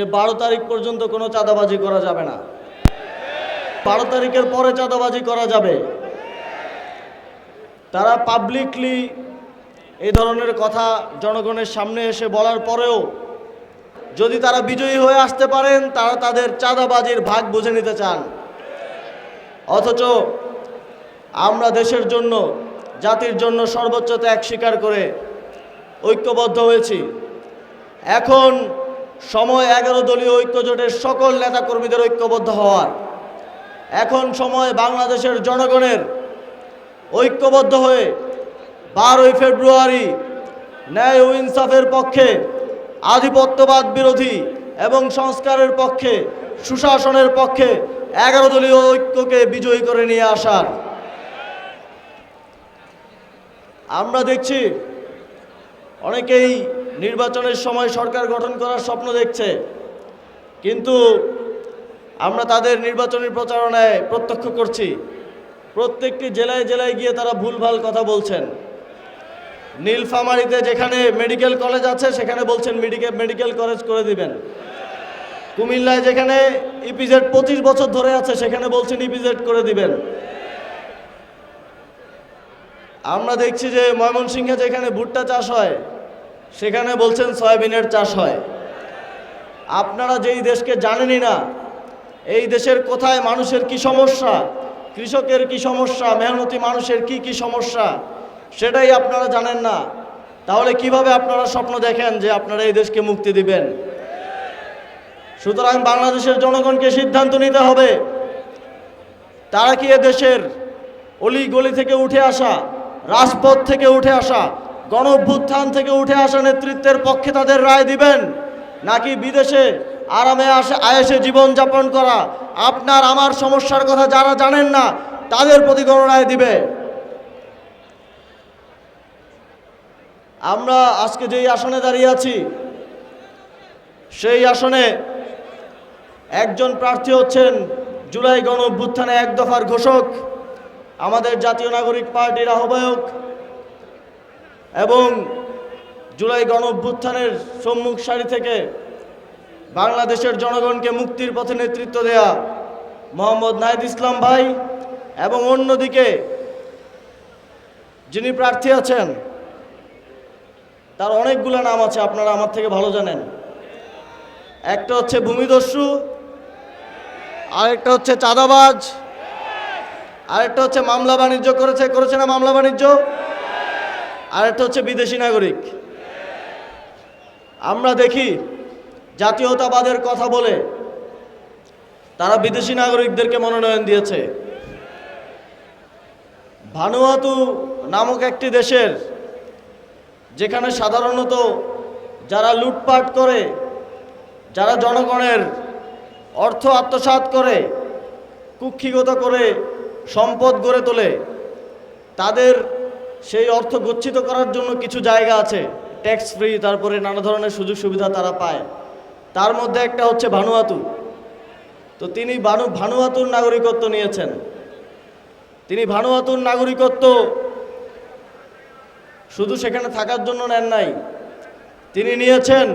12 তারিখ পর্যন্ত কোনো চাঁদাবাজি করা যাবে না। 12 তারিখের পরে চাঁদাবাজি করা যাবে। তারা পাবলিকলি এই ধরনের কথা জনগণের সামনে এসে বলার পরেও যদি তারা বিজয়ী হয়ে আসতে পারেন, তারা তাদের চাঁদাবাজির ভাগ বুঝে নিতে চান। অথচ আমরা দেশের জন্য, জাতির জন্য সর্বোচ্চ ত্যাগ স্বীকার করে ঐক্যবদ্ধ হয়েছি। এখন সময় 11 দলীয় ঐক্যজোটের সকল নেতাকর্মীদের ঐক্যবদ্ধ হওয়ার। এখন সময় বাংলাদেশের জনগণের ঐক্যবদ্ধ হয়ে 12ই ফেব্রুয়ারি ন্যায় ও ইনসাফের পক্ষে, আধিপত্যবাদ বিরোধী এবং সংস্কারের পক্ষে, সুশাসনের পক্ষে 11 দলীয় ঐক্যকে বিজয়ী করে নিয়ে আসার। আমরা দেখছি অনেকেই নির্বাচনের সময় সরকার গঠন করার স্বপ্ন দেখছে, কিন্তু আমরা তাদের নির্বাচনী প্রচারণায় প্রত্যক্ষ করছি প্রত্যেকটি জেলায় জেলায় গিয়ে তারা ভুলভাল কথা বলছেন। নীলফামারীতে যেখানে মেডিকেল কলেজ আছে সেখানে বলছেন মেডিকেল কলেজ করে দিবেন। কুমিল্লায় যেখানে ইপিজেড 25 বছর ধরে আছে সেখানে বলছেন ইপিজেড করে দিবেন। আমরা দেখছি যে ময়মনসিংহে যেখানে ভুট্টা চাষ হয় সেখানে বলছেন সয়াবিনের চাষ হয়। আপনারা যেই দেশকে জানেনই না, এই দেশের কোথায় মানুষের কি সমস্যা, কৃষকের কি সমস্যা, মেহনতি মানুষের কি সমস্যা, সেটাই আপনারা জানেন না, তাহলে কিভাবে আপনারা স্বপ্ন দেখেন যে আপনারা এই দেশকে মুক্তি দিবেন? সুতরাং বাংলাদেশের জনগণকে সিদ্ধান্ত নিতে হবে, তারা কি এ দেশের অলি গলি থেকে উঠে আসা, রাজপথ থেকে উঠে আসা, গণ অভ্যুত্থান থেকে উঠে আসা নেতৃত্বের পক্ষে তাদের রায় দিবেন, নাকি বিদেশে আরামে আয়েসে জীবনযাপন করা আপনার আমার সমস্যার কথা যারা জানেন না তাদের প্রতি গণরায় দিবে? আমরা আজকে যেই আসনে দাঁড়িয়ে আছি সেই আসনে একজন প্রার্থী হচ্ছেন জুলাই গণ অভ্যুত্থানে এক দফার ঘোষক, আমাদের জাতীয় নাগরিক পার্টির আহ্বায়ক এবং জুলাই গণ অভ্যুত্থানের সম্মুখ সারি থেকে বাংলাদেশের জনগণকে মুক্তির পথে নেতৃত্ব দেয়া মোহাম্মদ নাহিদ ইসলাম ভাই। এবং অন্যদিকে যিনি প্রার্থী আছেন তার অনেকগুলো নাম আছে, আপনারা আমার থেকে ভালো জানেন। একটা হচ্ছে ভূমিদস্যু, আরেকটা হচ্ছে চাঁদাবাজ, আরেকটা হচ্ছে মামলা বাণিজ্য করেছে না মামলা বাণিজ্য, আরেকটা হচ্ছে বিদেশি নাগরিক। আমরা দেখি জাতীয়তাবাদের কথা বলে তারা বিদেশি নাগরিকদেরকে মনোনয়ন দিয়েছে। ভানুয়াতু নামক একটি দেশের, যেখানে সাধারণত যারা লুটপাট করে, যারা জনগণের অর্থ আত্মসাৎ করে, কুক্ষিগত করে সম্পদ গড়ে তোলে, তাদের সেই অর্থ গচ্ছিত করার জন্য কিছু জায়গা আছে, ট্যাক্স ফ্রি, তারপরে নানা ধরনের সুযোগ সুবিধা তারা পায়। তার মধ্যে একটা হচ্ছে ভানুয়াতু। তো তিনি ভানুয়াতুর নাগরিকত্ব নিয়েছেন। তিনি ভানুয়াতুর নাগরিকত্ব শুধু সেখানে থাকার জন্য নেন নাই, তিনি নিয়েছেন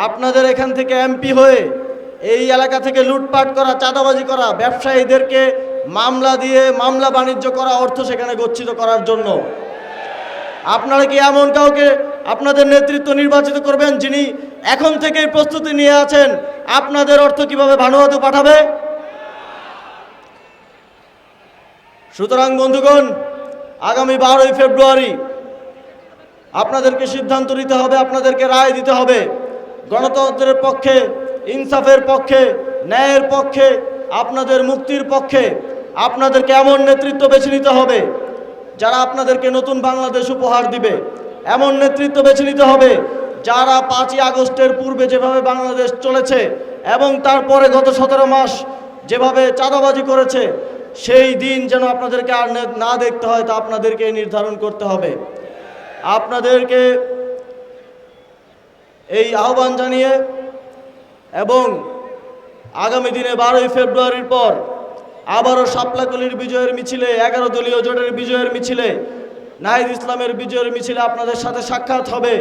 আপনাদের এখান থেকে এমপি হয়ে এই এলাকা থেকে লুটপাট করা, চাঁদাবাজি করা, ব্যবসায়ীদেরকে মামলা দিয়ে মামলা বাণিজ্য করা, অর্থ সেখানে গচ্ছিত করার জন্য। আপনারা কি এমন কাউকে আপনাদের নেতৃত্ব নির্বাচিত করবেন যিনি এখন থেকেই প্রস্তুতি নিয়ে আছেন আপনাদের অর্থ কিভাবে ভানুয়াতু পাঠাবে? সুতরাং বন্ধুগণ, আগামী 12ই ফেব্রুয়ারি আপনাদেরকে সিদ্ধান্ত নিতে হবে, আপনাদেরকে রায় দিতে হবে। গণতন্ত্রের পক্ষে, ইনসাফের পক্ষে, ন্যায়ের পক্ষে, আপনাদের মুক্তির পক্ষে আপনাদেরকে এমন নেতৃত্ব বেছে নিতে হবে যারা আপনাদেরকে নতুন বাংলাদেশ উপহার দিবে। এমন নেতৃত্ব বেছে নিতে হবে যারা 5ই আগস্টের পূর্বে যেভাবে বাংলাদেশ চলেছে এবং তারপরে গত 17 মাস যেভাবে চাঁদাবাজি করেছে, সেই দিন যেন আপনাদেরকে আর না দেখতে হয়, তা আপনাদেরকে নির্ধারণ করতে হবে। আপনাদেরকে এই আহ্বান জানিয়ে এবং আগামী দিনে 12ই ফেব্রুয়ারির পর আবারও শাপলাকলির বিজয়ের মিছিলে, 11 দলীয় জোটের বিজয়ের মিছিলে, নাহিদ ইসলামের বিজয়ের মিছিলে আপনাদের সাথে সাক্ষাৎ হবে।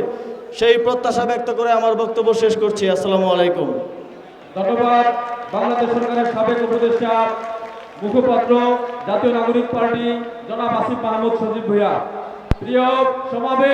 সেই প্রত্যাশা ব্যক্ত করে আমার বক্তব্য শেষ করছি। আসসালামু আলাইকুম। ধন্যবাদ। বাংলাদেশ সরকারের সাবেক উপদেষ্টা মুখপাত্র জাতীয় নাগরিক পার্টি জনাব আসিফ মাহমুদ সজীব ভূঁইয়া। প্রিয় সমাবেশ।